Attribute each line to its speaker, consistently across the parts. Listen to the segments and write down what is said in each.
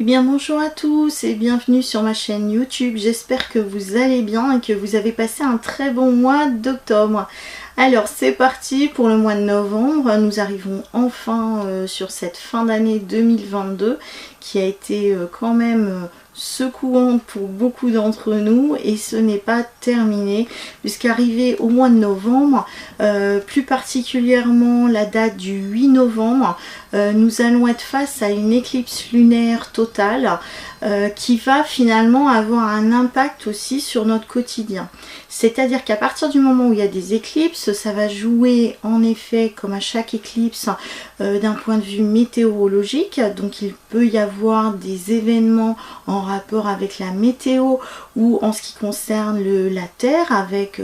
Speaker 1: Eh bien bonjour à tous et bienvenue sur ma chaîne YouTube. J'espère que vous allez bien et que vous avez passé un très bon mois d'octobre. Alors c'est parti pour le mois de novembre. Nous arrivons enfin sur cette fin d'année 2022 qui a été quand même secouante pour beaucoup d'entre nous, et ce n'est pas terminé puisqu'arrivé au mois de novembre, plus particulièrement la date du 8 novembre, nous allons être face à une éclipse lunaire totale qui va finalement avoir un impact aussi sur notre quotidien. C'est-à-dire qu'à partir du moment où il y a des éclipses, ça va jouer en effet, comme à chaque éclipse, d'un point de vue météorologique. Donc il peut y avoir des événements en rapport avec la météo ou en ce qui concerne la Terre avec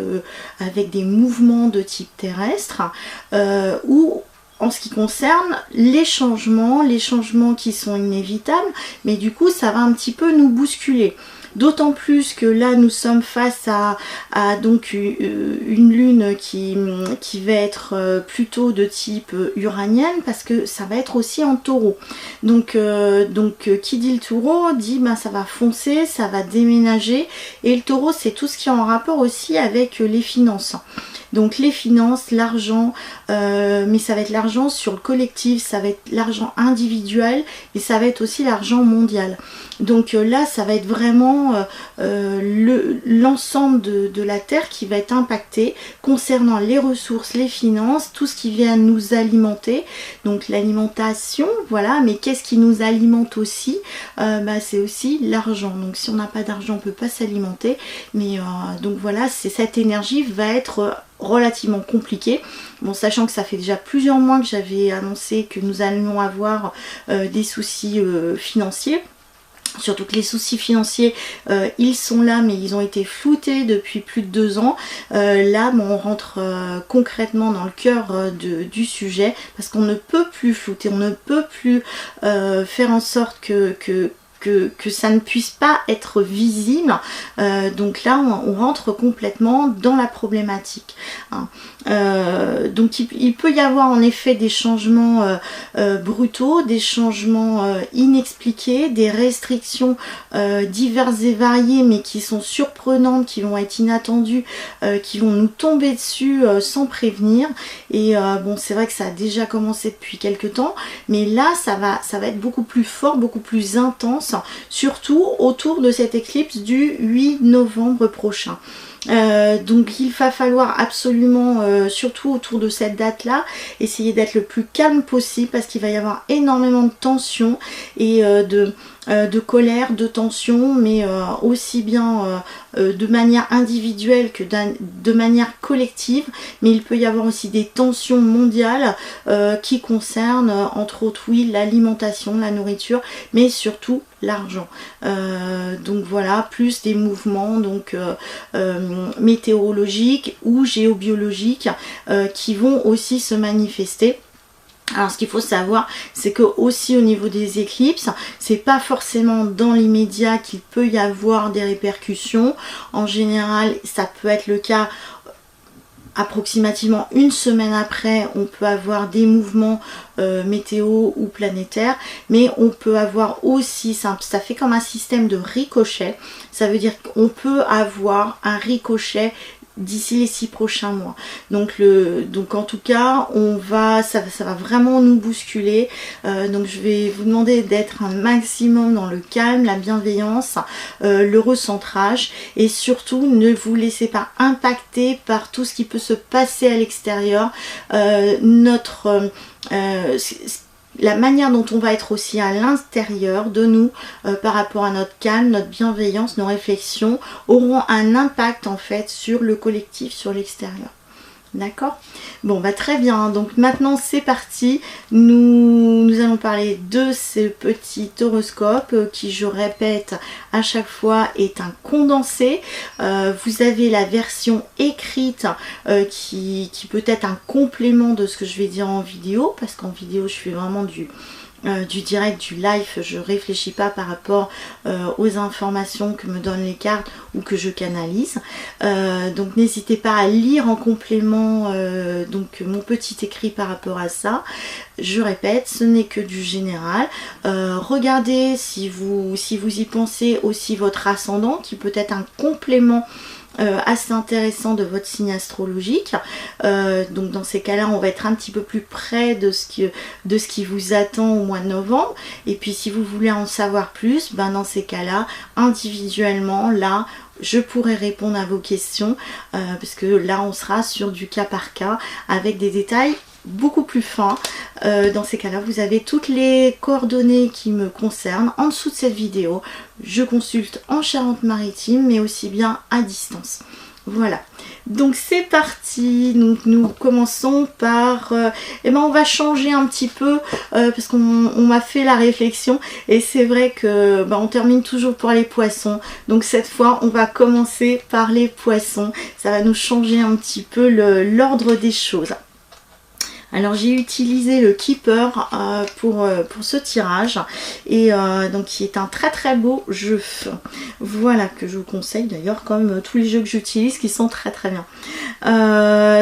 Speaker 1: des mouvements de type terrestre, ou en ce qui concerne les changements qui sont inévitables, mais du coup ça va un petit peu nous bousculer. D'autant plus que là nous sommes face à donc une lune qui va être plutôt de type uranienne, parce que ça va être aussi en taureau. Donc qui dit le taureau dit ça va foncer, ça va déménager, et le taureau c'est tout ce qui est en rapport aussi avec les finances. Donc les finances, l'argent, mais ça va être l'argent sur le collectif, ça va être l'argent individuel, mais ça va être aussi l'argent mondial. Donc là ça va être vraiment l'ensemble de la Terre qui va être impacté concernant les ressources, les finances, tout ce qui vient nous alimenter. Donc l'alimentation, voilà, mais qu'est-ce qui nous alimente aussi? C'est aussi l'argent. Donc si on n'a pas d'argent, on ne peut pas s'alimenter. Mais donc voilà, cette énergie va être relativement compliqué. Bon, sachant que ça fait déjà plusieurs mois que j'avais annoncé que nous allions avoir des soucis financiers. Surtout que les soucis financiers, ils sont là, mais ils ont été floutés depuis plus de 2 ans. Là, on rentre concrètement dans le cœur du sujet, parce qu'on ne peut plus flouter, on ne peut plus faire en sorte que ça ne puisse pas être visible. Donc là on rentre complètement dans la problématique, hein. Donc il peut y avoir en effet des changements brutaux, des changements inexpliqués, des restrictions diverses et variées, mais qui sont surprenantes, qui vont être inattendues, qui vont nous tomber dessus sans prévenir. Et bon, c'est vrai que ça a déjà commencé depuis quelques temps, mais là ça va être beaucoup plus fort, beaucoup plus intense, surtout autour de cette éclipse du 8 novembre prochain. Donc il va falloir absolument, surtout autour de cette date là, essayer d'être le plus calme possible, parce qu'il va y avoir énormément de tension et de colère, de tension, mais aussi bien de manière individuelle que de manière collective. Mais il peut y avoir aussi des tensions mondiales qui concernent entre autres, oui, l'alimentation, la nourriture, mais surtout l'argent. Donc voilà, plus des mouvements donc météorologiques ou géobiologiques qui vont aussi se manifester. Alors ce qu'il faut savoir, c'est que aussi au niveau des éclipses, c'est pas forcément dans l'immédiat qu'il peut y avoir des répercussions. En général, ça peut être le cas approximativement 1 semaine après. On peut avoir des mouvements météo ou planétaires, mais on peut avoir aussi, ça fait comme un système de ricochet. Ça veut dire qu'on peut avoir un ricochet d'ici les 6 prochains mois. Donc en tout cas, ça va vraiment nous bousculer. Donc je vais vous demander d'être un maximum dans le calme, la bienveillance, le recentrage, et surtout ne vous laissez pas impacter par tout ce qui peut se passer à l'extérieur. La manière dont on va être aussi à l'intérieur de nous par rapport à notre calme, notre bienveillance, nos réflexions auront un impact en fait sur le collectif, sur l'extérieur. D'accord? Bon, très bien. Donc maintenant c'est parti. Nous allons parler de ce petit horoscope qui, je répète à chaque fois, est un condensé. Vous avez la version écrite qui peut être un complément de ce que je vais dire en vidéo, parce qu'en vidéo je fais vraiment du direct, du live, je réfléchis pas par rapport aux informations que me donnent les cartes ou que je canalise. Donc n'hésitez pas à lire en complément donc mon petit écrit par rapport à ça. Je répète, ce n'est que du général. Regardez si vous y pensez aussi votre ascendant, qui peut être un complément assez intéressant de votre signe astrologique. Donc dans ces cas-là, on va être un petit peu plus près de ce qui vous attend au mois de novembre. Et puis si vous voulez en savoir plus, ben dans ces cas-là, individuellement, là, je pourrai répondre à vos questions, parce que là, on sera sur du cas par cas avec des détails beaucoup plus fins. Dans ces cas-là, vous avez toutes les coordonnées qui me concernent en dessous de cette vidéo. Je consulte en Charente-Maritime, mais aussi bien à distance. Voilà, donc c'est parti. Donc nous commençons par on va changer un petit peu parce qu'on m'a fait la réflexion et c'est vrai que on termine toujours par les poissons. Donc cette fois on va commencer par les poissons. Ça va nous changer un petit peu l'ordre des choses. Alors j'ai utilisé le Keeper pour ce tirage et donc qui est un très très beau jeu. Voilà, que je vous conseille d'ailleurs comme tous les jeux que j'utilise qui sont très très bien.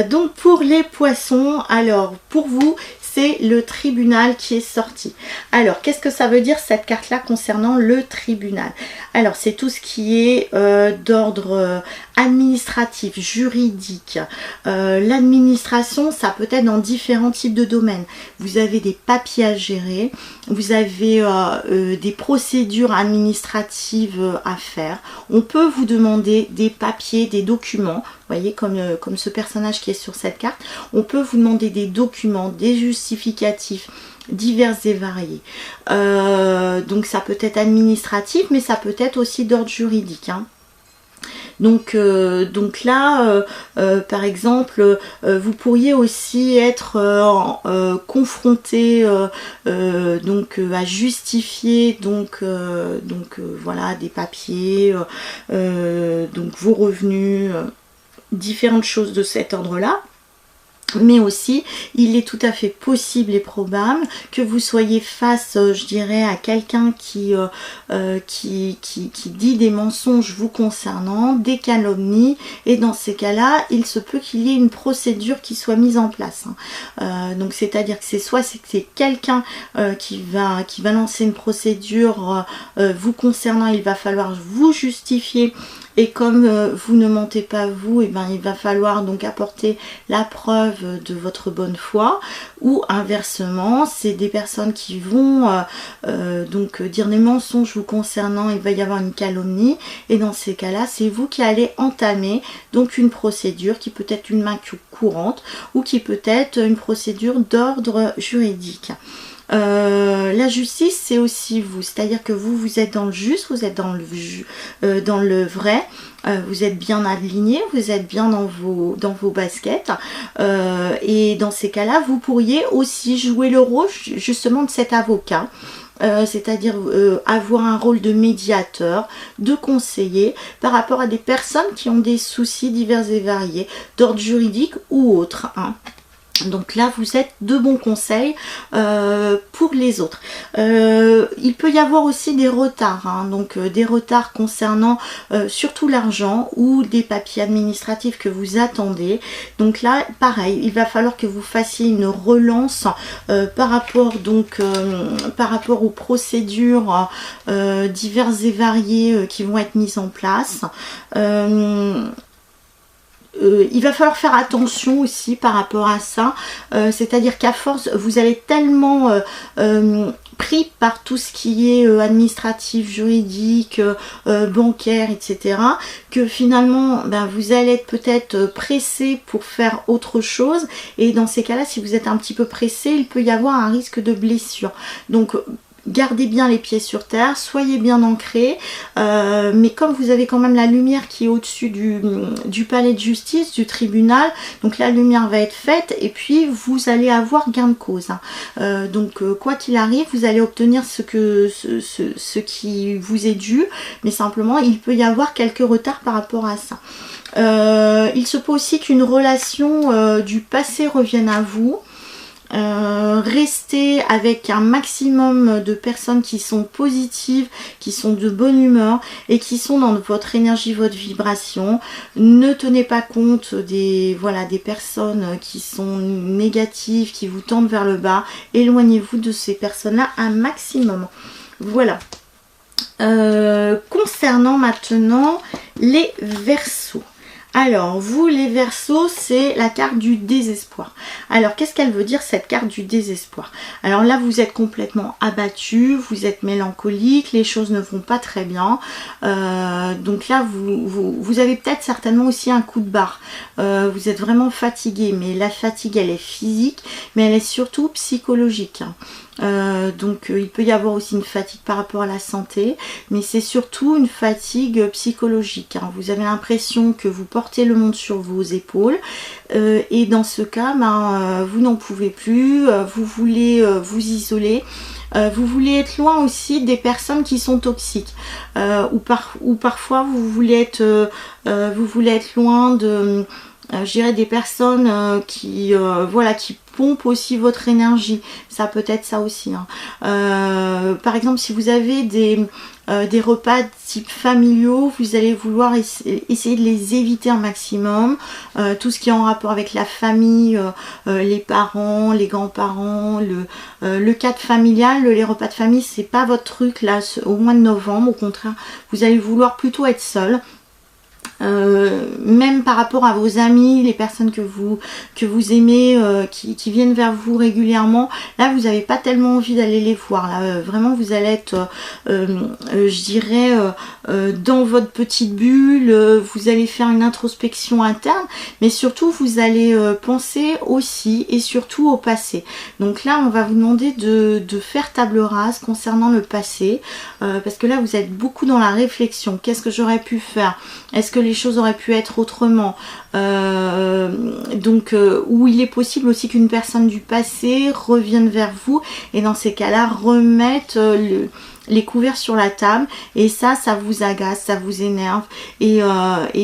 Speaker 1: Donc pour les poissons, alors pour vous c'est le tribunal qui est sorti. Alors qu'est-ce que ça veut dire cette carte là concernant le tribunal? Alors c'est tout ce qui est d'ordre administratif, juridique. L'administration, ça peut être dans différents types de domaines. Vous avez des papiers à gérer, vous avez des procédures administratives à faire. On peut vous demander des papiers, des documents. Vous voyez, comme ce personnage qui est sur cette carte, on peut vous demander des documents, des justificatifs divers et variés. Donc ça peut être administratif, mais ça peut être aussi d'ordre juridique, hein. Donc là, par exemple, vous pourriez aussi être confronté à justifier voilà des papiers, donc vos revenus, différentes choses de cet ordre-là. Mais aussi, il est tout à fait possible et probable que vous soyez face, je dirais, à quelqu'un qui dit des mensonges vous concernant, des calomnies, et dans ces cas-là, il se peut qu'il y ait une procédure qui soit mise en place. Donc, c'est-à-dire que c'est quelqu'un qui va lancer une procédure vous concernant, il va falloir vous justifier. Et comme vous ne mentez pas vous, et il va falloir donc apporter la preuve de votre bonne foi. Ou inversement, c'est des personnes qui vont dire des mensonges vous concernant, il va y avoir une calomnie. Et dans ces cas-là, c'est vous qui allez entamer donc une procédure qui peut être une main courante ou qui peut être une procédure d'ordre juridique. La justice, c'est aussi vous, c'est-à-dire que vous êtes dans le juste, vous êtes dans le vrai, vous êtes bien aligné, vous êtes bien dans vos baskets, et dans ces cas-là, vous pourriez aussi jouer le rôle justement de cet avocat. C'est-à-dire avoir un rôle de médiateur, de conseiller par rapport à des personnes qui ont des soucis divers et variés, d'ordre juridique ou autre, hein. Donc là, vous êtes de bons conseils pour les autres. Il peut y avoir aussi des retards, hein, donc des retards concernant surtout l'argent ou des papiers administratifs que vous attendez. Donc là, pareil, il va falloir que vous fassiez une relance par rapport aux procédures diverses et variées qui vont être mises en place. Il va falloir faire attention aussi par rapport à ça, c'est-à-dire qu'à force, vous allez tellement pris par tout ce qui est administratif, juridique, bancaire, etc., que finalement, vous allez être peut-être pressé pour faire autre chose, et dans ces cas-là, si vous êtes un petit peu pressé, il peut y avoir un risque de blessure. Donc, gardez bien les pieds sur terre, soyez bien ancrés, mais comme vous avez quand même la lumière qui est au-dessus du palais de justice, du tribunal, donc la lumière va être faite et puis vous allez avoir gain de cause. Donc quoi qu'il arrive, vous allez obtenir ce qui vous est dû, mais simplement il peut y avoir quelques retards par rapport à ça. Il se peut aussi qu'une relation du passé revienne à vous. Restez avec un maximum de personnes qui sont positives, qui sont de bonne humeur et qui sont dans votre énergie, votre vibration. Ne tenez pas compte des personnes qui sont négatives, qui vous tendent vers le bas. Éloignez-vous de ces personnes-là un maximum. Voilà. Concernant maintenant les Verseaux. Alors, vous les Verseaux, c'est la carte du désespoir. Alors, qu'est-ce qu'elle veut dire cette carte du désespoir? Alors là, vous êtes complètement abattu, vous êtes mélancolique, les choses ne vont pas très bien. Donc là, vous avez peut-être certainement aussi un coup de barre. Vous êtes vraiment fatigué, mais la fatigue, elle est physique, mais elle est surtout psychologique. Donc il peut y avoir aussi une fatigue par rapport à la santé, mais c'est surtout une fatigue psychologique. Vous avez l'impression que vous portez le monde sur vos épaules, et dans ce cas, vous n'en pouvez plus, vous voulez vous isoler. Vous voulez être loin aussi des personnes qui sont toxiques, ou parfois vous voulez être loin de, je dirais, des personnes qui pompent aussi votre énergie. Ça peut être ça aussi. Par exemple, si vous avez des repas type familiaux, vous allez vouloir essayer de les éviter un maximum. Tout ce qui est en rapport avec la famille, les parents, les grands-parents, le cadre familial, les repas de famille, c'est pas votre truc là au mois de novembre. Au contraire, vous allez vouloir plutôt être seul. Même par rapport à vos amis, les personnes que vous aimez, qui viennent vers vous régulièrement, là vous n'avez pas tellement envie d'aller les voir. Là vraiment vous allez être je dirais dans votre petite bulle, vous allez faire une introspection interne, mais surtout vous allez penser aussi et surtout au passé. Donc là on va vous demander de faire table rase concernant le passé, parce que là vous êtes beaucoup dans la réflexion. Qu'est-ce que j'aurais pu faire? Est-ce que les choses auraient pu être autrement? Où il est possible aussi qu'une personne du passé revienne vers vous et dans ces cas-là remette les couverts sur la table, et ça vous agace, ça vous énerve, et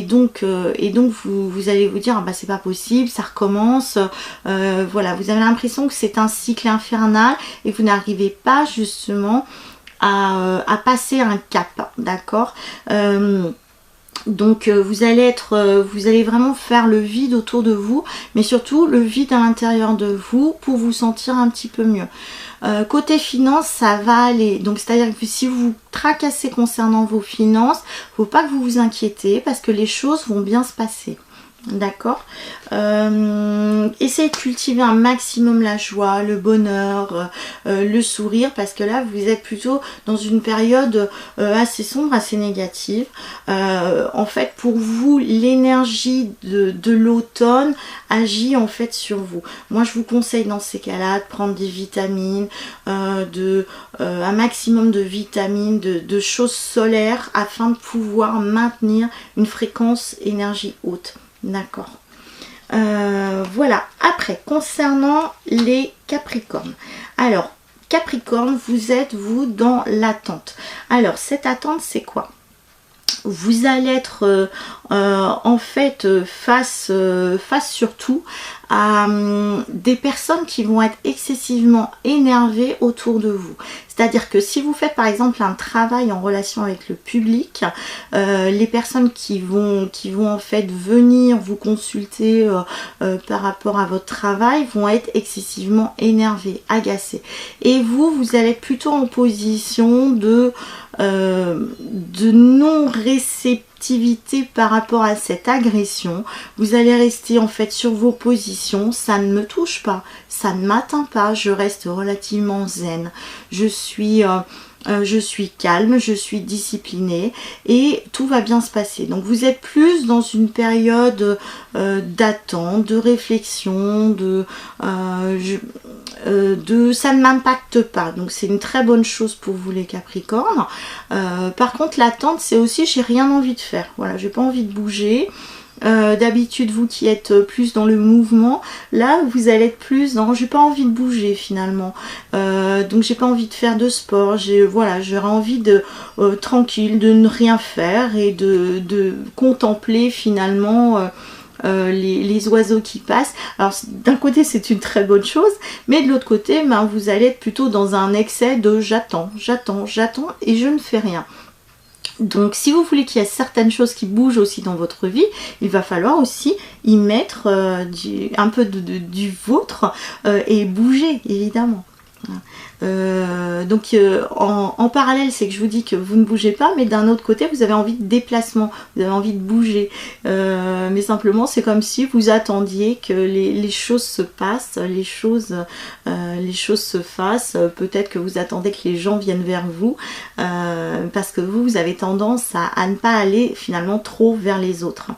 Speaker 1: donc vous allez vous dire c'est pas possible, ça recommence. Voilà, vous avez l'impression que c'est un cycle infernal et vous n'arrivez pas justement à passer un cap, d'accord? Donc vous allez vraiment faire le vide autour de vous, mais surtout le vide à l'intérieur de vous pour vous sentir un petit peu mieux. Côté finances, ça va aller. Donc c'est-à-dire que si vous vous tracassez concernant vos finances, faut pas que vous vous inquiétez parce que les choses vont bien se passer. D'accord. Essayez de cultiver un maximum la joie, le bonheur, le sourire, parce que là vous êtes plutôt dans une période assez sombre, assez négative. En fait pour vous l'énergie de l'automne agit en fait sur vous. Moi je vous conseille dans ces cas-là de prendre des vitamines, un maximum de vitamines, de choses solaires afin de pouvoir maintenir une fréquence énergie haute. D'accord. Voilà. Après, concernant les Capricornes. Alors, Capricorne, vous êtes, vous, dans l'attente. Alors, cette attente, c'est quoi? Vous allez être en fait face surtout à des personnes qui vont être excessivement énervées autour de vous. C'est-à-dire que si vous faites par exemple un travail en relation avec le public, les personnes qui vont en fait venir vous consulter par rapport à votre travail vont être excessivement énervées, agacées. Et vous allez être plutôt en position de non-réceptivité par rapport à cette agression. Vous allez rester en fait sur vos positions, ça ne me touche pas, ça ne m'atteint pas, je reste relativement zen, je suis calme, je suis disciplinée et tout va bien se passer. Donc vous êtes plus dans une période d'attente, de réflexion, ça ne m'impacte pas. Donc c'est une très bonne chose pour vous les Capricornes. Par contre l'attente c'est aussi j'ai rien envie de faire. Voilà, j'ai pas envie de bouger. D'habitude vous qui êtes plus dans le mouvement, là vous allez être plus dans j'ai pas envie de bouger finalement, donc j'ai pas envie de faire de sport, j'aurais envie de tranquille, de ne rien faire et de contempler finalement les oiseaux qui passent. Alors d'un côté c'est une très bonne chose, mais de l'autre côté ben, vous allez être plutôt dans un excès de j'attends et je ne fais rien. Donc si vous voulez qu'il y ait certaines choses qui bougent aussi dans votre vie, il va falloir aussi y mettre un peu du vôtre et bouger évidemment. Donc en parallèle, c'est que je vous dis que vous ne bougez pas, mais d'un autre côté vous avez envie de déplacement, vous avez envie de bouger, mais simplement c'est comme si vous attendiez que les choses se passent, les choses se fassent. Peut-être que vous attendez que les gens viennent vers vous, parce que vous avez tendance à ne pas aller finalement trop vers les autres.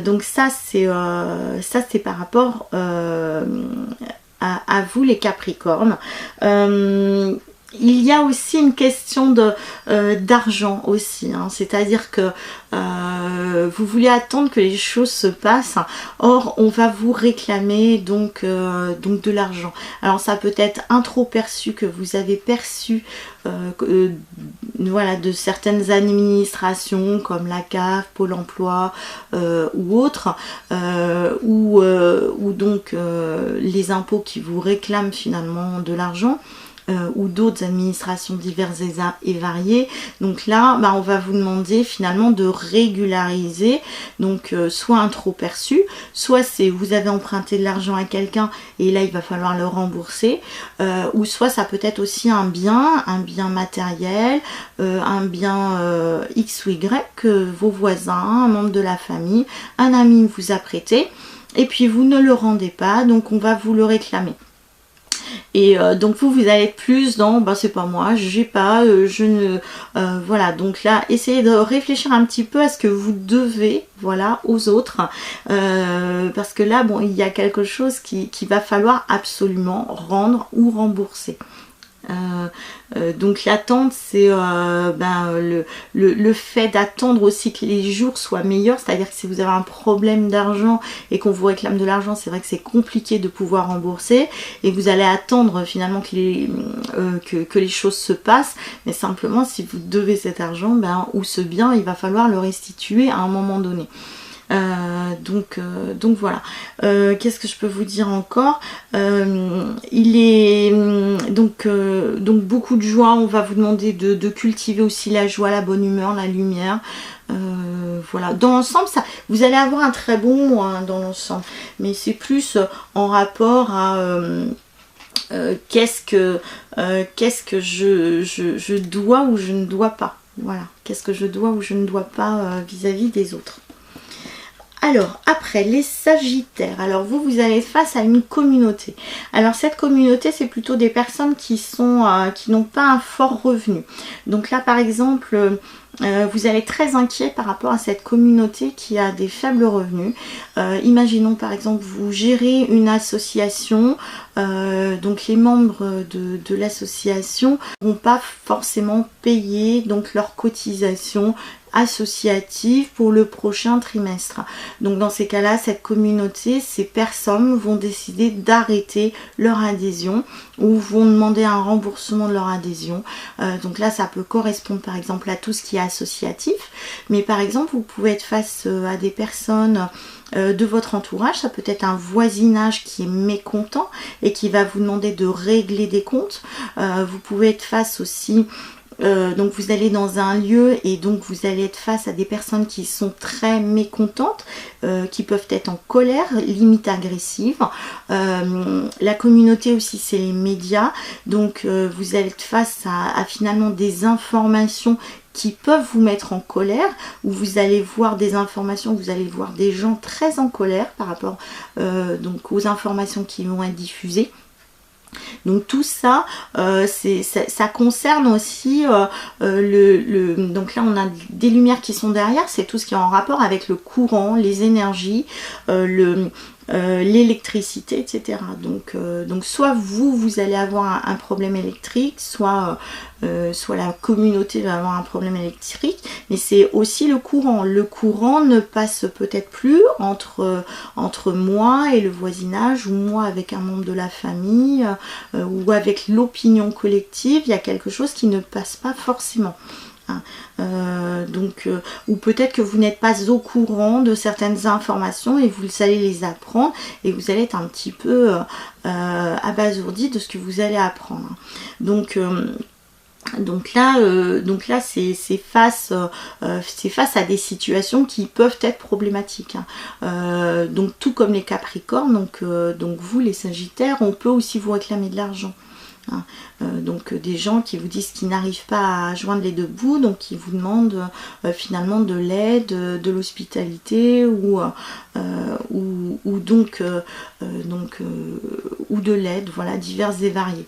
Speaker 1: Donc ça c'est par rapport à vous les Capricornes. Il y a aussi une question d'argent aussi, hein. C'est-à-dire que vous voulez attendre que les choses se passent, or on va vous réclamer donc de l'argent. Alors ça peut être un trop perçu que vous avez perçu voilà, de certaines administrations comme la CAF, Pôle emploi ou autres, ou donc les impôts qui vous réclament finalement de l'argent. Ou d'autres administrations diverses et variées. Donc là, bah, on va vous demander finalement de régulariser, donc soit un trop perçu, soit c'est vous avez emprunté de l'argent à quelqu'un et là il va falloir le rembourser, ou soit ça peut être aussi un bien matériel, un bien X ou Y que vos voisins, un membre de la famille, un ami vous a prêté et puis vous ne le rendez pas, donc on va vous le réclamer. Et donc vous allez être plus dans bah c'est pas moi, j'ai pas, je ne voilà. Donc là essayez de réfléchir un petit peu à ce que vous devez, voilà, aux autres, parce que là bon il y a quelque chose qui va falloir absolument rendre ou rembourser. Donc l'attente c'est le fait d'attendre aussi que les jours soient meilleurs, c'est-à-dire que si vous avez un problème d'argent et qu'on vous réclame de l'argent, c'est vrai que c'est compliqué de pouvoir rembourser et vous allez attendre finalement que les choses se passent, mais simplement si vous devez cet argent ou ce bien, il va falloir le restituer à un moment donné. Donc voilà. Qu'est-ce que je peux vous dire encore? Il est donc beaucoup de joie. On va vous demander de cultiver aussi la joie, la bonne humeur, la lumière. Voilà. Dans l'ensemble, ça, vous allez avoir un très bon mois hein, dans l'ensemble. Mais c'est plus en rapport à qu'est-ce que je dois ou je ne dois pas. Voilà. Qu'est-ce que je dois ou je ne dois pas vis-à-vis des autres. Alors après les Sagittaires, alors vous allez être face à une communauté. Alors cette communauté c'est plutôt des personnes qui n'ont pas un fort revenu. Donc là par exemple vous allez être très inquiet par rapport à cette communauté qui a des faibles revenus. Imaginons par exemple vous gérez une association, donc les membres de l'association ne vont pas forcément payer donc leurs cotisations associative pour le prochain trimestre. Donc dans ces cas-là, cette communauté, ces personnes vont décider d'arrêter leur adhésion ou vont demander un remboursement de leur adhésion. Donc là, ça peut correspondre par exemple à tout ce qui est associatif, mais par exemple, vous pouvez être face à des personnes de votre entourage, ça peut être un voisinage qui est mécontent et qui va vous demander de régler des comptes. Vous pouvez être face aussi donc vous allez dans un lieu et donc vous allez être face à des personnes qui sont très mécontentes, qui peuvent être en colère, limite agressive. La communauté aussi c'est les médias, donc vous allez être face à finalement des informations qui peuvent vous mettre en colère, où vous allez voir des informations, vous allez voir des gens très en colère par rapport donc aux informations qui vont être diffusées. Donc tout ça, ça concerne aussi donc là on a des lumières qui sont derrière, c'est tout ce qui est en rapport avec le courant, les énergies, l'électricité, etc. Donc soit vous allez avoir un problème électrique, soit la communauté va avoir un problème électrique, mais c'est aussi le courant. Le courant ne passe peut-être plus entre moi et le voisinage, ou moi avec un membre de la famille, ou avec l'opinion collective. Il y a quelque chose qui ne passe pas forcément. hein. Ou peut-être que vous n'êtes pas au courant de certaines informations et vous allez les apprendre et vous allez être un petit peu abasourdi de ce que vous allez apprendre. Donc là, c'est face à des situations qui peuvent être problématiques, hein. Donc tout comme les Capricornes, donc vous les Sagittaires, on peut aussi vous réclamer de l'argent. Hein. Donc des gens qui vous disent qu'ils n'arrivent pas à joindre les deux bouts, donc qui vous demandent finalement de l'aide, de l'hospitalité ou de l'aide, voilà, diverses et variées.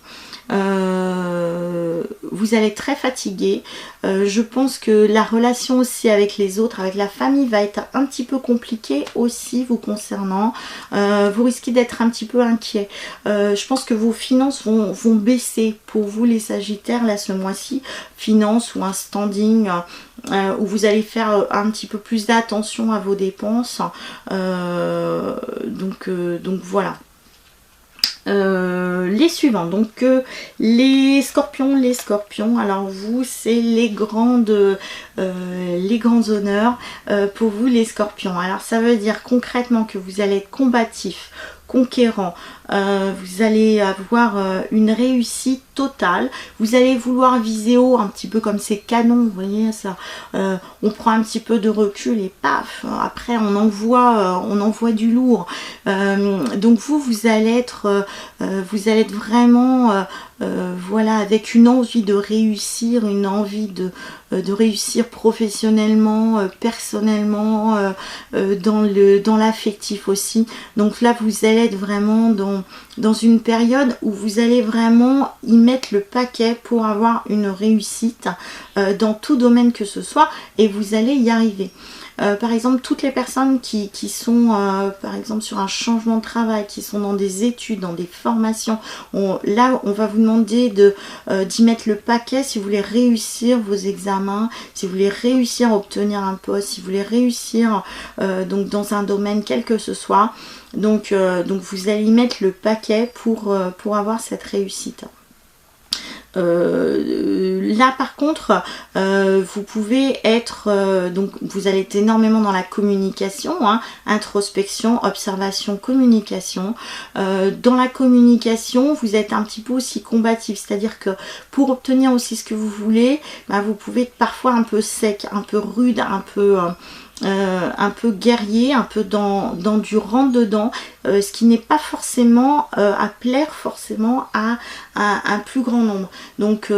Speaker 1: Vous allez être très fatigué. Je pense que la relation aussi avec les autres, avec la famille, va être un petit peu compliquée aussi vous concernant. Vous risquez d'être un petit peu inquiet. Je pense que vos finances vont baisser pour vous les Sagittaires là ce mois-ci. Finances ou un standing où vous allez faire un petit peu plus d'attention à vos dépenses. Donc voilà. Les suivants, donc les scorpions, alors vous c'est les grands honneurs pour vous les scorpions. Alors ça veut dire concrètement que vous allez être combatif, conquérant, vous allez avoir une réussite totale, vous allez vouloir viser haut, un petit peu comme ces canons, vous voyez ça, on prend un petit peu de recul et paf, après on envoie du lourd. Donc vous allez être vraiment voilà, avec une envie de réussir, une envie de réussir professionnellement, personnellement, dans l'affectif aussi. Donc là vous allez être vraiment dans une période où vous allez vraiment y mettre le paquet pour avoir une réussite dans tout domaine que ce soit, et vous allez y arriver. Par exemple, toutes les personnes qui sont par exemple sur un changement de travail, qui sont dans des études, dans des formations, là on va vous demander d'y mettre le paquet si vous voulez réussir vos examens, si vous voulez réussir à obtenir un poste, si vous voulez réussir donc dans un domaine quel que ce soit. Donc vous allez y mettre le paquet pour avoir cette réussite. Là par contre vous pouvez être donc vous allez être énormément dans la communication, hein, introspection, observation, communication. Dans la communication vous êtes un petit peu aussi combatif, c'est à dire que pour obtenir aussi ce que vous voulez, vous pouvez être parfois un peu sec, un peu rude, un peu guerrier, un peu dans du rentre dedans, ce qui n'est pas forcément à plaire forcément à un plus grand nombre. Donc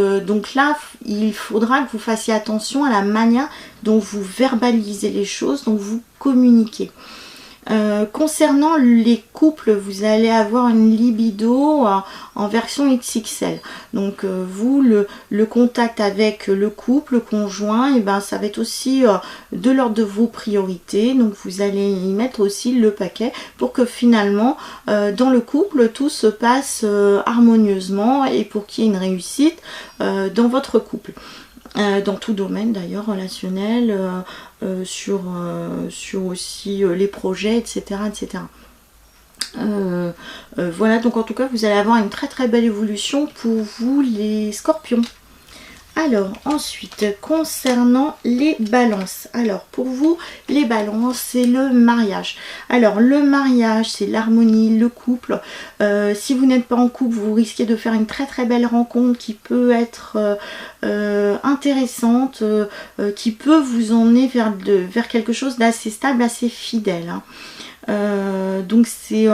Speaker 1: là il faudra que vous fassiez attention à la manière dont vous verbalisez les choses, dont vous communiquez. Concernant les couples, vous allez avoir une libido en version XXL. Donc vous, le contact avec le couple, le conjoint, et ça va être aussi de l'ordre de vos priorités. Donc vous allez y mettre aussi le paquet pour que finalement dans le couple tout se passe harmonieusement et pour qu'il y ait une réussite dans votre couple. Dans tout domaine d'ailleurs relationnel, sur aussi les projets, etc. etc. Voilà, donc en tout cas vous allez avoir une très très belle évolution pour vous les scorpions. Alors ensuite, concernant les balances, alors pour vous les balances c'est le mariage. Alors le mariage c'est l'harmonie, le couple. Si vous n'êtes pas en couple, vous risquez de faire une très très belle rencontre qui peut être intéressante, qui peut vous emmener vers quelque chose d'assez stable, assez fidèle, hein. Donc c'est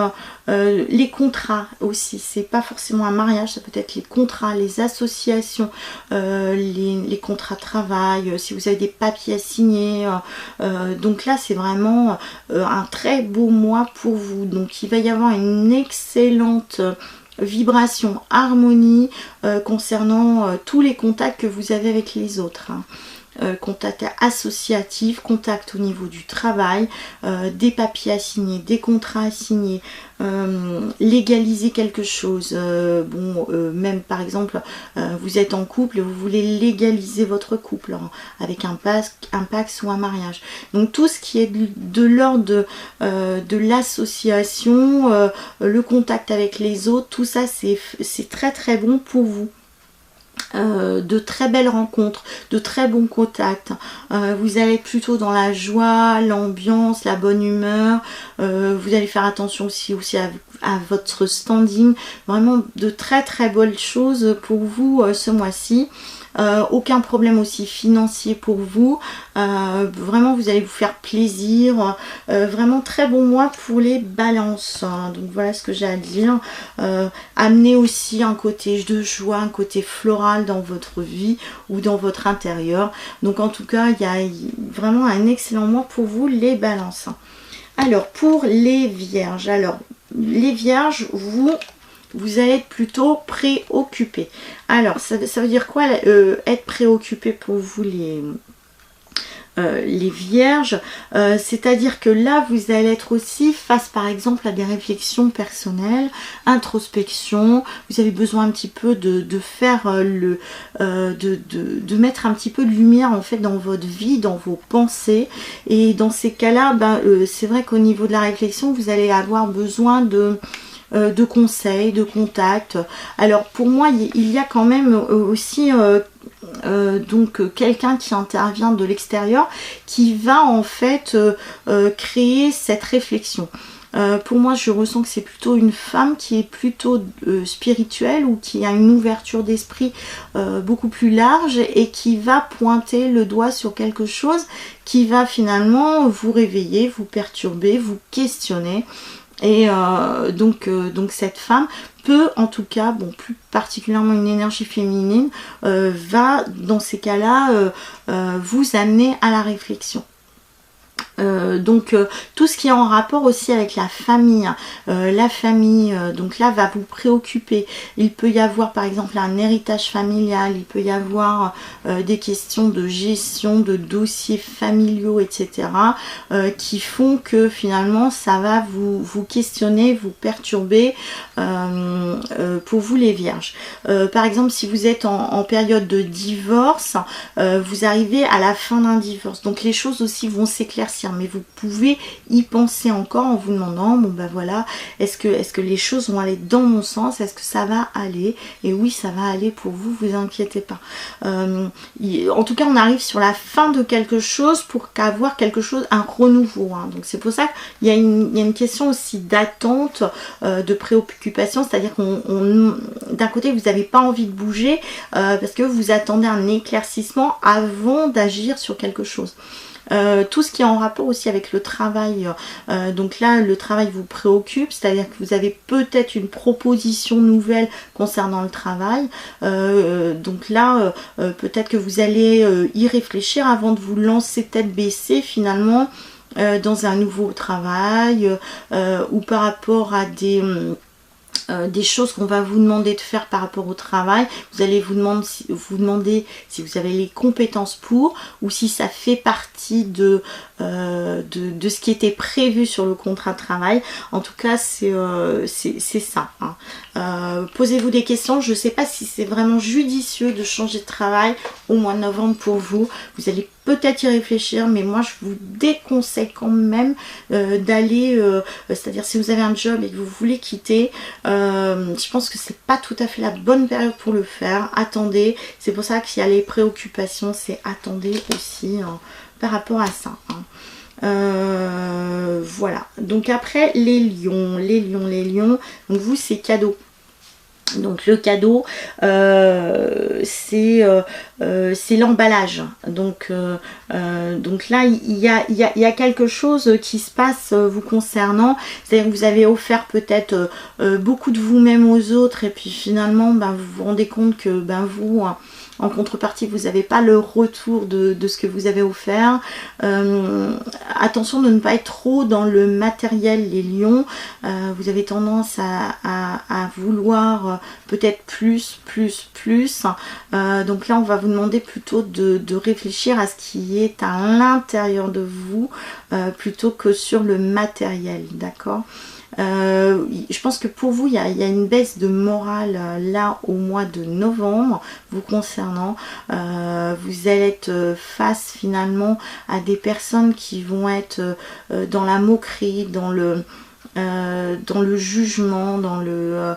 Speaker 1: les contrats aussi, c'est pas forcément un mariage, ça peut être les contrats, les associations, les contrats de travail, si vous avez des papiers à signer, donc là c'est vraiment un très beau mois pour vous. Donc il va y avoir une excellente vibration, harmonie concernant tous les contacts que vous avez avec les autres, hein. Contact associatif, contact au niveau du travail, des papiers à signer, des contrats à signer, légaliser quelque chose, même par exemple vous êtes en couple et vous voulez légaliser votre couple, hein, avec un Pacs ou un mariage. Donc tout ce qui est de l'ordre de l'association, le contact avec les autres, tout ça c'est très très bon pour vous. de très belles rencontres, de très bons contacts. Vous allez être plutôt dans la joie, l'ambiance, la bonne humeur. Vous allez faire attention aussi à votre standing. Vraiment de très très bonnes choses pour vous ce mois-ci. Aucun problème aussi financier pour vous. Vraiment vous allez vous faire plaisir. Vraiment très bon mois pour les balances. Donc voilà ce que j'ai à dire. Amenez aussi un côté de joie, un côté floral dans votre vie ou dans votre intérieur. Donc en tout cas il y a vraiment un excellent mois pour vous les balances. Alors pour les vierges, vous allez être plutôt préoccupé. Alors, ça veut dire quoi être préoccupé pour vous les vierges? C'est-à-dire que là, vous allez être aussi face, par exemple, à des réflexions personnelles, introspection. Vous avez besoin un petit peu de faire de mettre un petit peu de lumière, en fait, dans votre vie, dans vos pensées. Et dans ces cas-là, c'est vrai qu'au niveau de la réflexion, vous allez avoir besoin de conseils, de contacts. Alors pour moi il y a quand même aussi donc quelqu'un qui intervient de l'extérieur qui va en fait créer cette réflexion. Pour moi je ressens que c'est plutôt une femme qui est plutôt spirituelle ou qui a une ouverture d'esprit beaucoup plus large et qui va pointer le doigt sur quelque chose qui va finalement vous réveiller, vous perturber, vous questionner. Et donc cette femme peut, en tout cas, bon, plus particulièrement une énergie féminine, va dans ces cas-là vous amener à la réflexion. Tout ce qui est en rapport aussi avec la famille, donc là va vous préoccuper. Il peut y avoir par exemple un héritage familial, il peut y avoir des questions de gestion de dossiers familiaux, etc. Qui font que finalement ça va vous questionner, vous perturber pour vous les vierges. Par exemple si vous êtes en période de divorce, vous arrivez à la fin d'un divorce, donc les choses aussi vont s'éclaircir, mais vous pouvez y penser encore en vous demandant, bon ben voilà, est-ce que les choses vont aller dans mon sens, est-ce que ça va aller? Et oui, ça va aller pour vous, vous inquiétez pas. En tout cas, on arrive sur la fin de quelque chose pour qu'avoir quelque chose, un renouveau, hein. Donc c'est pour ça qu'il y a une question aussi d'attente, de préoccupation, c'est-à-dire qu'on d'un côté vous n'avez pas envie de bouger parce que vous attendez un éclaircissement avant d'agir sur quelque chose. Tout ce qui est en rapport aussi avec le travail, donc là le travail vous préoccupe, c'est-à-dire que vous avez peut-être une proposition nouvelle concernant le travail, donc là peut-être que vous allez y réfléchir avant de vous lancer tête baissée finalement dans un nouveau travail ou par rapport à des choses qu'on va vous demander de faire par rapport au travail. Vous allez vous demander si vous avez les compétences pour, ou si ça fait partie de ce qui était prévu sur le contrat de travail. En tout cas c'est ça, hein. Posez-vous des questions. Je ne sais pas si c'est vraiment judicieux de changer de travail au mois de novembre pour vous. Vous allez peut-être y réfléchir, mais moi je vous déconseille quand même d'aller, c'est-à-dire si vous avez un job et que vous voulez quitter, je pense que c'est pas tout à fait la bonne période pour le faire. Attendez, c'est pour ça qu'il y a les préoccupations, c'est attendez aussi par rapport à ça, hein. Voilà, donc après les lions, donc vous c'est cadeau. Donc le cadeau c'est l'emballage, donc là il y a quelque chose qui se passe vous concernant, c'est-à-dire que vous avez offert peut-être beaucoup de vous-même aux autres et puis finalement vous vous rendez compte que vous en contrepartie vous n'avez pas le retour de ce que vous avez offert. Attention de ne pas être trop dans le matériel les lions, vous avez tendance à vouloir peut-être plus, donc là on va vous demander plutôt de réfléchir à ce qui est à l'intérieur de vous plutôt que sur le matériel, d'accord? Je pense que pour vous il y a une baisse de morale là au mois de novembre vous concernant. Vous allez être face finalement à des personnes qui vont être dans la moquerie, dans le dans le jugement, dans le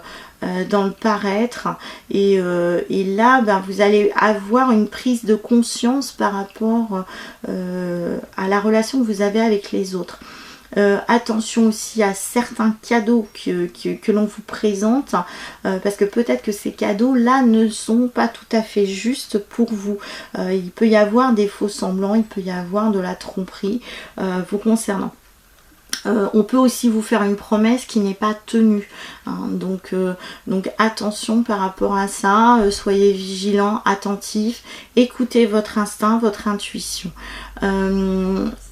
Speaker 1: paraître, et là vous allez avoir une prise de conscience par rapport à la relation que vous avez avec les autres. Attention aussi à certains cadeaux que l'on vous présente, parce que peut-être que ces cadeaux là ne sont pas tout à fait justes pour vous. Il peut y avoir des faux semblants, il peut y avoir de la tromperie vous concernant. On peut aussi vous faire une promesse qui n'est pas tenue, hein. Donc attention par rapport à ça, soyez vigilants, attentifs, écoutez votre instinct, votre intuition.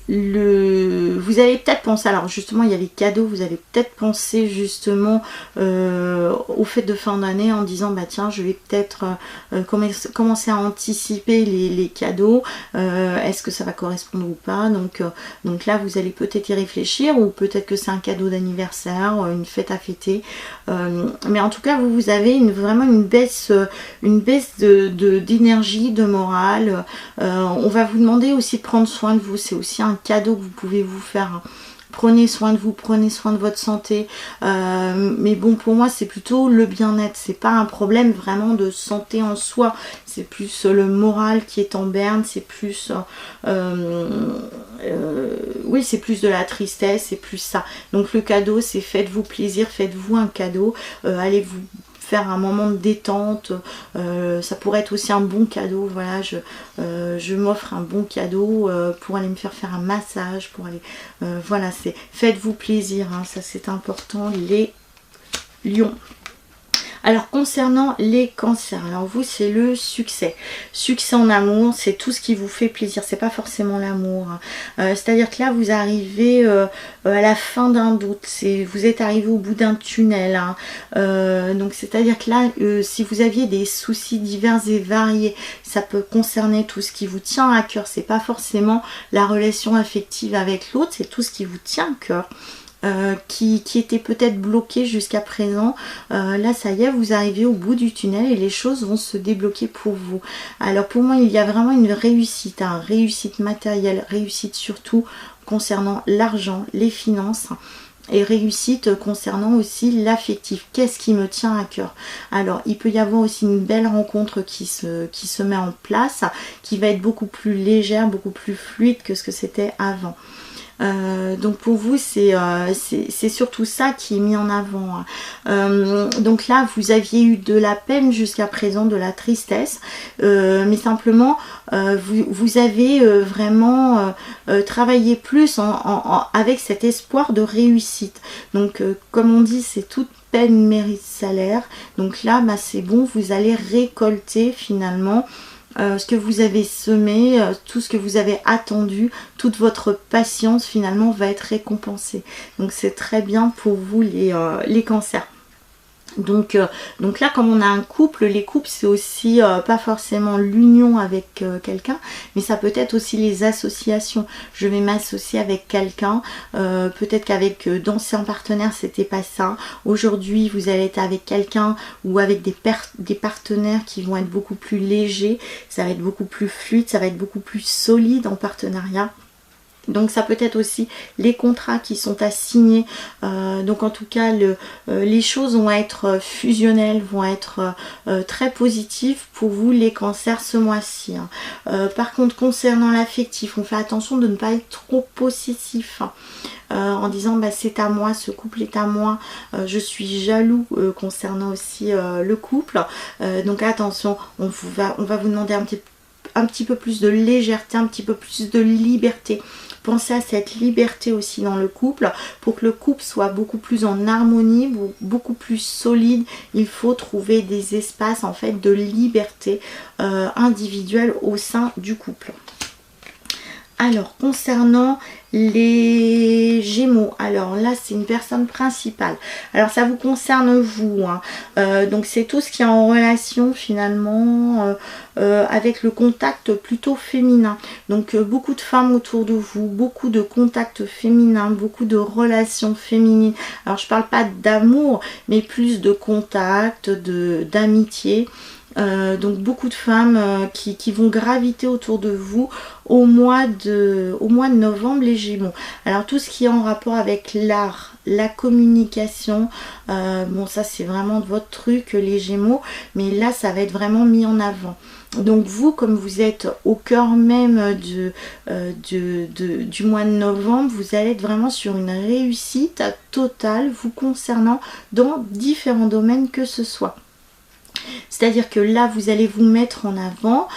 Speaker 1: Vous avez peut-être pensé, alors justement il y a les cadeaux, vous avez peut-être pensé justement au fait de fin d'année en disant bah tiens je vais peut-être commencer à anticiper les cadeaux, est-ce que ça va correspondre ou pas, donc là vous allez peut-être y réfléchir, ou peut-être que c'est un cadeau d'anniversaire, une fête à fêter, mais en tout cas vous avez vraiment une baisse d'énergie, de morale. On va vous demander aussi de prendre soin de vous, c'est aussi un cadeau que vous pouvez vous faire. Prenez soin de vous, prenez soin de votre santé, mais bon pour moi c'est plutôt le bien-être, c'est pas un problème vraiment de santé en soi, c'est plus le moral qui est en berne, c'est plus oui c'est plus de la tristesse, c'est plus ça. Donc le cadeau c'est faites-vous plaisir, faites-vous un cadeau, allez vous faire un moment de détente, ça pourrait être aussi un bon cadeau, voilà, je m'offre un bon cadeau pour aller me faire un massage, pour aller, voilà, c'est faites-vous plaisir, hein, ça c'est important les lions. Alors concernant les cancers, alors vous c'est le succès. Succès en amour, c'est tout ce qui vous fait plaisir, c'est pas forcément l'amour. C'est-à-dire que là vous arrivez à la fin d'un doute, vous êtes arrivé au bout d'un tunnel. Hein. Donc c'est-à-dire que là, si vous aviez des soucis divers et variés, ça peut concerner tout ce qui vous tient à cœur. C'est pas forcément la relation affective avec l'autre, c'est tout ce qui vous tient à cœur. Qui était peut-être bloqué jusqu'à présent, là ça y est, vous arrivez au bout du tunnel et les choses vont se débloquer pour vous. Alors pour moi il y a vraiment une réussite, hein, réussite matérielle, réussite surtout concernant l'argent, les finances, et réussite concernant aussi l'affectif. Qu'est-ce qui me tient à cœur? Alors il peut y avoir aussi une belle rencontre qui se met en place, qui va être beaucoup plus légère, beaucoup plus fluide que ce que c'était avant. Donc pour vous c'est surtout ça qui est mis en avant. Donc là vous aviez eu de la peine jusqu'à présent, de la tristesse, mais simplement vous avez vraiment travaillé plus avec cet espoir de réussite. Donc comme on dit, c'est toute peine mérite salaire. Donc là bah, c'est bon, vous allez récolter finalement ce que vous avez semé, tout ce que vous avez attendu, toute votre patience finalement va être récompensée. Donc c'est très bien pour vous les cancers. Donc là comme on a un couple, les couples c'est aussi pas forcément l'union avec quelqu'un, mais ça peut être aussi les associations. Je vais m'associer avec quelqu'un, peut-être qu'avec d'anciens partenaires c'était pas ça. Aujourd'hui vous allez être avec quelqu'un ou avec des partenaires qui vont être beaucoup plus légers, ça va être beaucoup plus fluide, ça va être beaucoup plus solide en partenariat. Donc ça peut être aussi les contrats qui sont à signer. Donc en tout cas les choses vont être fusionnelles, vont être très positives pour vous les cancers ce mois-ci. Hein. Par contre concernant l'affectif, on fait attention de ne pas être trop possessif. En disant bah, c'est à moi, ce couple est à moi, je suis jaloux concernant aussi le couple. Donc attention, on va vous demander un petit peu plus de légèreté, un petit peu plus de liberté. Pensez à cette liberté aussi dans le couple. Pour que le couple soit beaucoup plus en harmonie, beaucoup plus solide, il faut trouver des espaces en fait de liberté individuelle au sein du couple. Alors concernant les Gémeaux, alors là c'est une personne principale, alors ça vous concerne vous, hein. Donc c'est tout ce qui est en relation finalement avec le contact plutôt féminin, donc beaucoup de femmes autour de vous, beaucoup de contacts féminins, beaucoup de relations féminines. Alors je parle pas d'amour mais plus de contact, d'amitié. Donc beaucoup de femmes qui vont graviter autour de vous au mois de novembre, les Gémeaux. Alors tout ce qui est en rapport avec l'art, la communication, bon ça c'est vraiment votre truc les Gémeaux, mais là ça va être vraiment mis en avant. Donc vous, comme vous êtes au cœur même du mois de novembre, vous allez être vraiment sur une réussite totale vous concernant dans différents domaines que ce soit. C'est-à-dire que là, vous allez vous mettre en avant,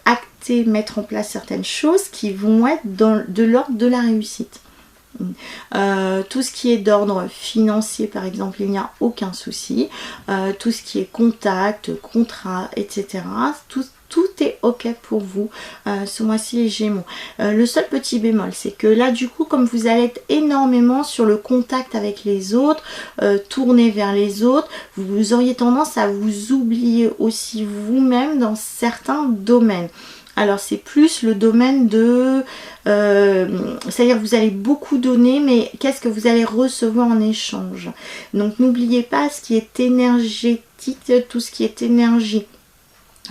Speaker 1: acter, mettre en place certaines choses qui vont être de l'ordre de la réussite. Tout ce qui est d'ordre financier par exemple, il n'y a aucun souci. Tout ce qui est contact, contrat, etc. Tout est ok pour vous ce mois-ci les Gémeaux. Le seul petit bémol, c'est que là du coup, comme vous allez être énormément sur le contact avec les autres, tourner vers les autres, vous auriez tendance à vous oublier aussi vous-même dans certains domaines. Alors c'est plus le domaine de... c'est-à-dire que vous allez beaucoup donner, mais qu'est-ce que vous allez recevoir en échange? Donc n'oubliez pas ce qui est énergétique, tout ce qui est énergie.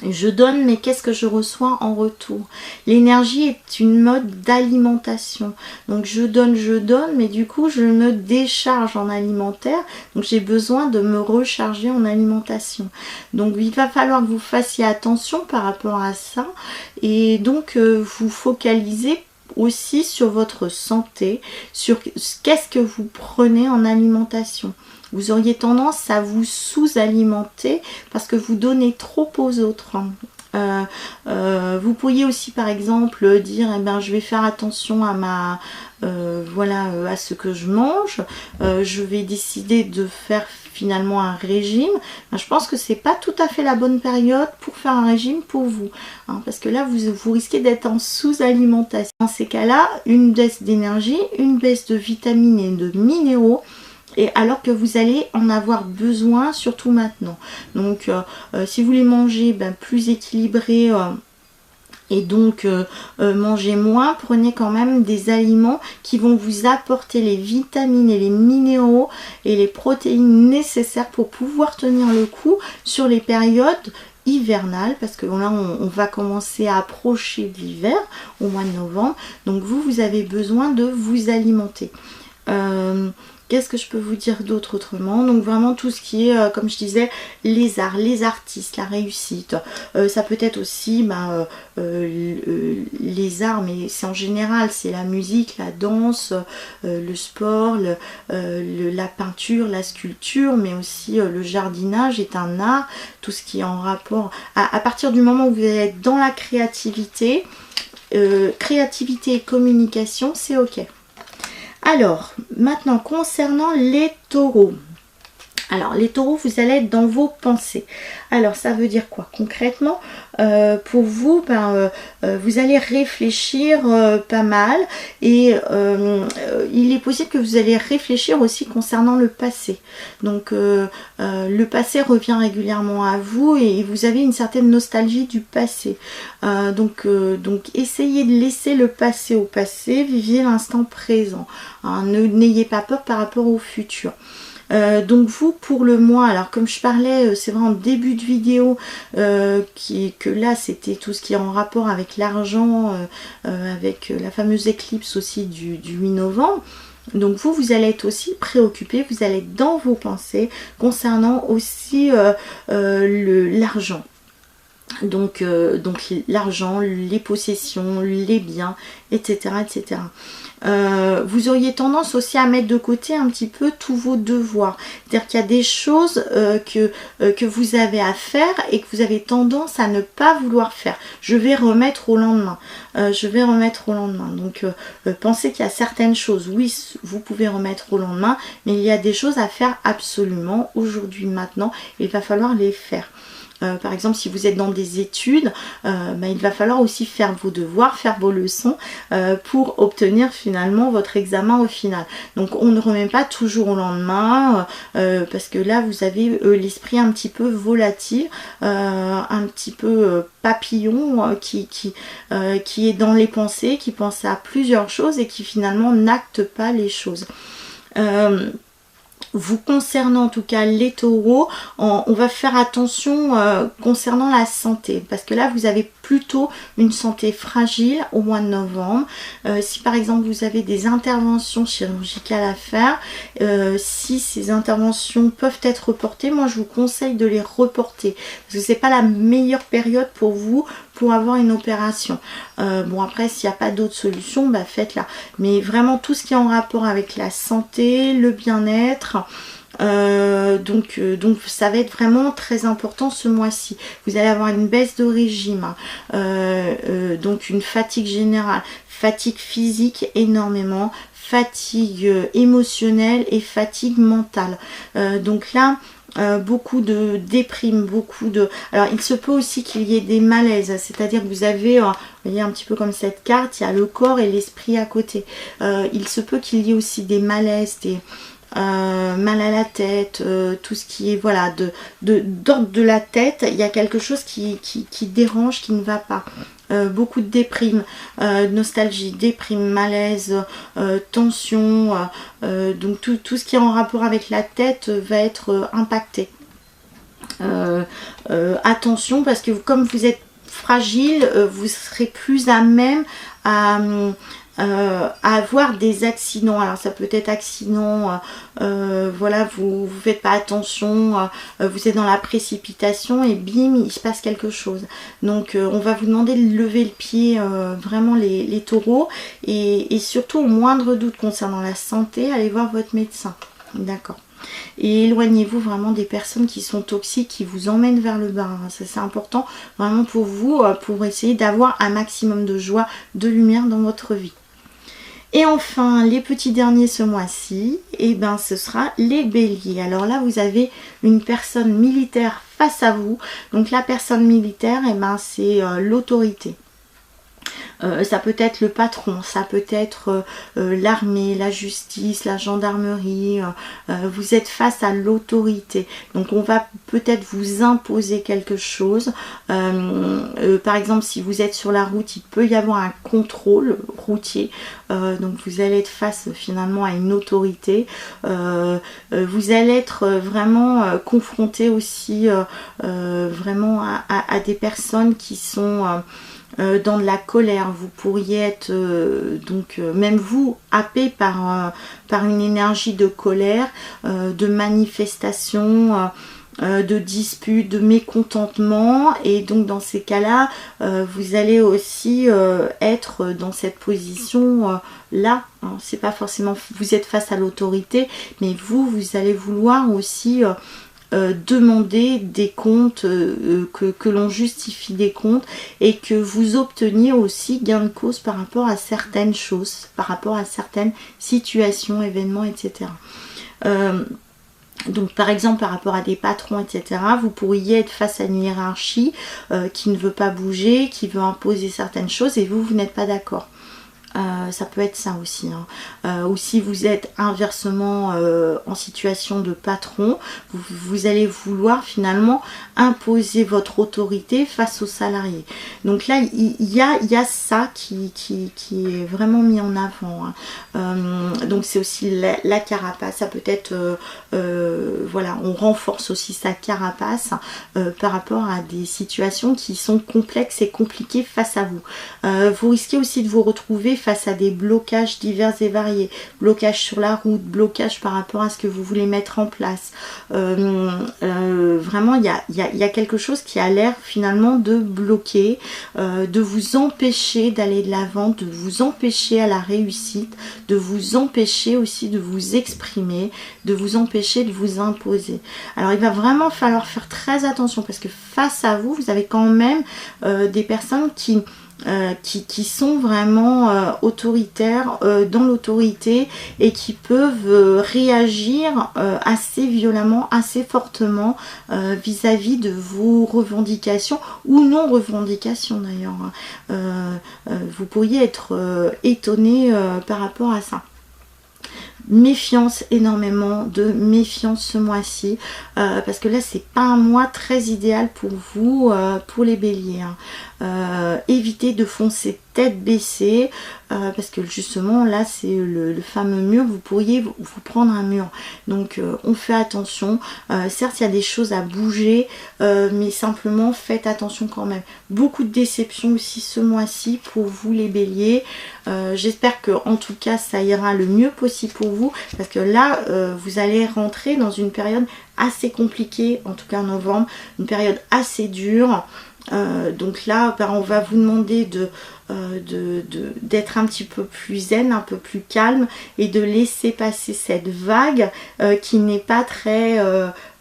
Speaker 1: Je donne, mais qu'est-ce que je reçois en retour? L'énergie est une mode d'alimentation. Donc je donne, mais du coup je me décharge en alimentaire. Donc j'ai besoin de me recharger en alimentation. Donc il va falloir que vous fassiez attention par rapport à ça. Et donc vous focalisez aussi sur votre santé, sur qu'est-ce que vous prenez en alimentation. Vous auriez tendance à vous sous-alimenter parce que vous donnez trop aux autres. Vous pourriez aussi par exemple dire eh ben, je vais faire attention à ma à ce que je mange, je vais décider de faire finalement un régime. Ben, je pense que c'est pas tout à fait la bonne période pour faire un régime pour vous, parce que là vous risquez d'être en sous-alimentation. Dans ces cas-là, une baisse d'énergie, une baisse de vitamines et de minéraux, et alors que vous allez en avoir besoin, surtout maintenant. Donc si vous voulez manger plus équilibré et donc manger moins, prenez quand même des aliments qui vont vous apporter les vitamines et les minéraux et les protéines nécessaires pour pouvoir tenir le coup sur les périodes hivernales, parce que là on va commencer à approcher de l'hiver au mois de novembre. Donc vous avez besoin de vous alimenter. Qu'est-ce que je peux vous dire d'autre autrement? Donc vraiment tout ce qui est, comme je disais, les arts, les artistes, la réussite. Ça peut être aussi les arts, mais c'est en général, c'est la musique, la danse, le sport, la peinture, la sculpture, mais aussi le jardinage est un art. Tout ce qui est en rapport, à partir du moment où vous êtes dans la créativité, créativité et communication, c'est ok. Alors, maintenant, concernant les taureaux. Alors, les taureaux, vous allez être dans vos pensées. Alors, ça veut dire quoi? Concrètement, pour vous, vous allez réfléchir pas mal. Et il est possible que vous allez réfléchir aussi concernant le passé. Donc, le passé revient régulièrement à vous et vous avez une certaine nostalgie du passé. Donc, essayez de laisser le passé au passé, vivez l'instant présent. N'ayez pas peur par rapport au futur. Donc vous pour le mois, alors comme je parlais, c'est vrai en début de vidéo que là c'était tout ce qui est en rapport avec l'argent, avec la fameuse éclipse aussi du 8 novembre. Donc vous allez être aussi préoccupé, vous allez être dans vos pensées concernant aussi l'argent. Donc l'argent, les possessions, les biens, etc. etc. Vous auriez tendance aussi à mettre de côté un petit peu tous vos devoirs. C'est-à-dire qu'il y a des choses que vous avez à faire et que vous avez tendance à ne pas vouloir faire. Je vais remettre au lendemain. Donc pensez qu'il y a certaines choses, oui, vous pouvez remettre au lendemain, mais il y a des choses à faire absolument aujourd'hui, maintenant. Il va falloir les faire. Par exemple, si vous êtes dans des études, il va falloir aussi faire vos devoirs, faire vos leçons pour obtenir finalement votre examen au final. Donc on ne remet pas toujours au lendemain parce que là vous avez l'esprit un petit peu volatile, un petit peu papillon qui est dans les pensées, qui pense à plusieurs choses et qui finalement n'acte pas les choses. vous concernant, en tout cas les taureaux, on va faire attention concernant la santé, parce que là vous avez plutôt une santé fragile au mois de novembre. Si par exemple vous avez des interventions chirurgicales à faire, si ces interventions peuvent être reportées, moi je vous conseille de les reporter, parce que c'est pas la meilleure période pour vous pour avoir une opération. Bon, après s'il n'y a pas d'autre solution, bah faites-la, mais vraiment tout ce qui est en rapport avec la santé, le bien-être, donc ça va être vraiment très important ce mois-ci. Vous allez avoir une baisse de régime, donc une fatigue générale, fatigue physique énormément, fatigue émotionnelle et fatigue mentale. Donc là, beaucoup de déprime, beaucoup de... Alors il se peut aussi qu'il y ait des malaises, c'est-à-dire que vous avez, vous voyez un petit peu comme cette carte, il y a le corps et l'esprit à côté. Il se peut qu'il y ait aussi des malaises, des... mal à la tête, tout ce qui est voilà d'ordre de la tête, il y a quelque chose qui dérange, qui ne va pas. Beaucoup de déprime, nostalgie, déprime, malaise, tension, donc tout ce qui est en rapport avec la tête va être impacté. Attention, parce que comme vous êtes fragile, vous serez plus à même à avoir des accidents. Alors ça peut être accident, voilà, vous faites pas attention, vous êtes dans la précipitation et bim, il se passe quelque chose. Donc on va vous demander de lever le pied, vraiment les taureaux, et surtout au moindre doute concernant la santé, allez voir votre médecin. D'accord. Et éloignez-vous vraiment des personnes qui sont toxiques, qui vous emmènent vers le bas. Ça c'est important vraiment pour vous, pour essayer d'avoir un maximum de joie, de lumière dans votre vie. Et enfin, les petits derniers ce mois-ci, et ben ce sera les béliers. Alors là, vous avez une personne militaire face à vous. Donc la personne militaire, et ben c'est l'autorité. Ça peut être le patron, ça peut être l'armée, la justice, la gendarmerie, vous êtes face à l'autorité, donc on va peut-être vous imposer quelque chose. Par exemple, si vous êtes sur la route, il peut y avoir un contrôle routier, donc vous allez être face finalement à une autorité. Vous allez être vraiment confronté aussi vraiment à des personnes qui sont dans de la colère. Vous pourriez être même vous happé par une énergie de colère, de manifestation, de dispute, de mécontentement, et donc dans ces cas-là, vous allez aussi être dans cette position là. Hein, c'est pas forcément vous êtes face à l'autorité, mais vous allez vouloir aussi demander des comptes, que l'on justifie des comptes, et que vous obteniez aussi gain de cause par rapport à certaines choses, par rapport à certaines situations, événements, etc. Donc par exemple par rapport à des patrons, etc., vous pourriez être face à une hiérarchie qui ne veut pas bouger, qui veut imposer certaines choses, et vous n'êtes pas d'accord. Ça peut être ça aussi, hein. Ou si vous êtes inversement en situation de patron, vous allez vouloir finalement imposer votre autorité face aux salariés. Donc là, il y a ça qui est vraiment mis en avant, hein. Donc c'est aussi la carapace. Ça peut être, voilà, on renforce aussi sa carapace par rapport à des situations qui sont complexes et compliquées face à vous. Vous risquez aussi de vous retrouver face à des blocages divers et variés, blocages sur la route, blocages par rapport à ce que vous voulez mettre en place. Vraiment, il y a quelque chose qui a l'air finalement de bloquer, de vous empêcher d'aller de l'avant, de vous empêcher à la réussite, de vous empêcher aussi de vous exprimer, de vous empêcher de vous imposer. Alors il va vraiment falloir faire très attention, parce que face à vous, vous avez quand même des personnes qui sont vraiment autoritaires, dans l'autorité, et qui peuvent réagir assez violemment, assez fortement vis-à-vis de vos revendications, ou non revendications d'ailleurs. Vous pourriez être étonné par rapport à ça. Méfiance, énormément de méfiance ce mois-ci, parce que là c'est pas un mois très idéal pour vous, pour les béliers, hein. Évitez de foncer tête baissée, parce que justement là c'est le fameux mur, vous pourriez vous prendre un mur. Donc on fait attention, certes il y a des choses à bouger, mais simplement faites attention quand même. Beaucoup de déceptions aussi ce mois-ci pour vous les béliers. J'espère que en tout cas ça ira le mieux possible pour vous, parce que là vous allez rentrer dans une période assez compliquée, en tout cas en novembre, une période assez dure. Donc là on va vous demander d'être un petit peu plus zen, un peu plus calme, et de laisser passer cette vague qui n'est pas très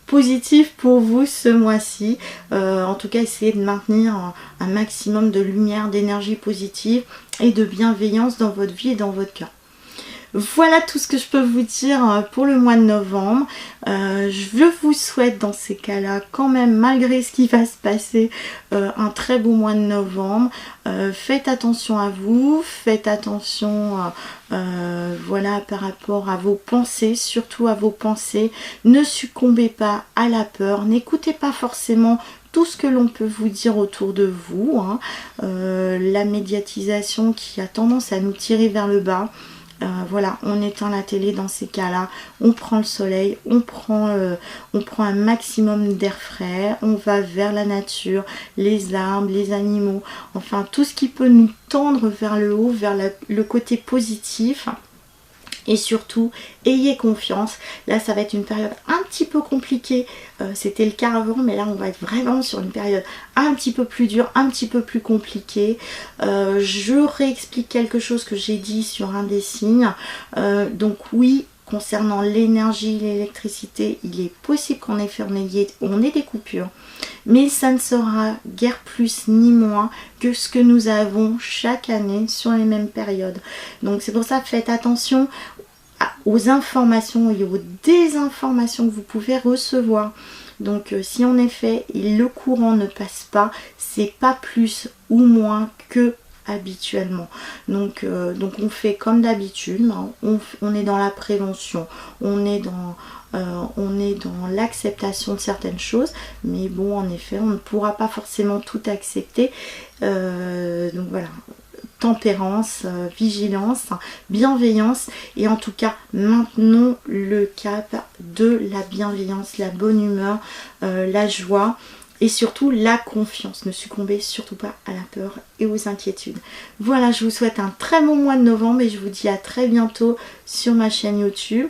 Speaker 1: positive pour vous ce mois-ci. En tout cas, essayez de maintenir un maximum de lumière, d'énergie positive et de bienveillance dans votre vie et dans votre cœur. Voilà tout ce que je peux vous dire pour le mois de novembre. Je vous souhaite dans ces cas-là, quand même, malgré ce qui va se passer, un très beau mois de novembre. Faites attention à vous, faites attention voilà, par rapport à vos pensées, surtout à vos pensées. Ne succombez pas à la peur, n'écoutez pas forcément tout ce que l'on peut vous dire autour de vous, hein. La médiatisation qui a tendance à nous tirer vers le bas. Voilà, on éteint la télé dans ces cas-là, on prend le soleil, on prend un maximum d'air frais, on va vers la nature, les arbres, les animaux, enfin tout ce qui peut nous tendre vers le haut, vers le côté positif. Et surtout, ayez confiance. Là, ça va être une période un petit peu compliquée. C'était le cas avant, mais là, on va être vraiment sur une période un petit peu plus dure, un petit peu plus compliquée. Je réexplique quelque chose que j'ai dit sur un des signes. Donc oui, concernant l'énergie, l'électricité, il est possible qu'en effet, on ait des coupures. Mais ça ne sera guère plus ni moins que ce que nous avons chaque année sur les mêmes périodes. Donc c'est pour ça que faites attention aux informations et aux désinformations que vous pouvez recevoir. Donc si en effet le courant ne passe pas, c'est pas plus ou moins que habituellement. Donc on fait comme d'habitude, hein. On est dans la prévention, on est dans l'acceptation de certaines choses, mais bon, en effet, on ne pourra pas forcément tout accepter. Donc voilà, tempérance, vigilance, bienveillance, et en tout cas, maintenons le cap de la bienveillance, la bonne humeur, la joie. Et surtout la confiance, ne succombez surtout pas à la peur et aux inquiétudes. Voilà, je vous souhaite un très bon mois de novembre et je vous dis à très bientôt sur ma chaîne YouTube.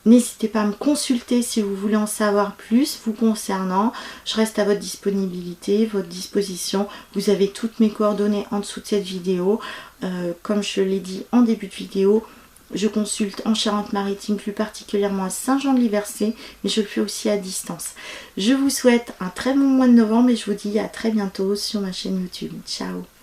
Speaker 1: N'hésitez pas à me consulter si vous voulez en savoir plus vous concernant. Je reste à votre disponibilité, votre disposition. Vous avez toutes mes coordonnées en dessous de cette vidéo. Comme je l'ai dit en début de vidéo, je consulte en Charente-Maritime, plus particulièrement à Saint-Jean-de-Liversé, mais je le fais aussi à distance. Je vous souhaite un très bon mois de novembre et je vous dis à très bientôt sur ma chaîne YouTube. Ciao!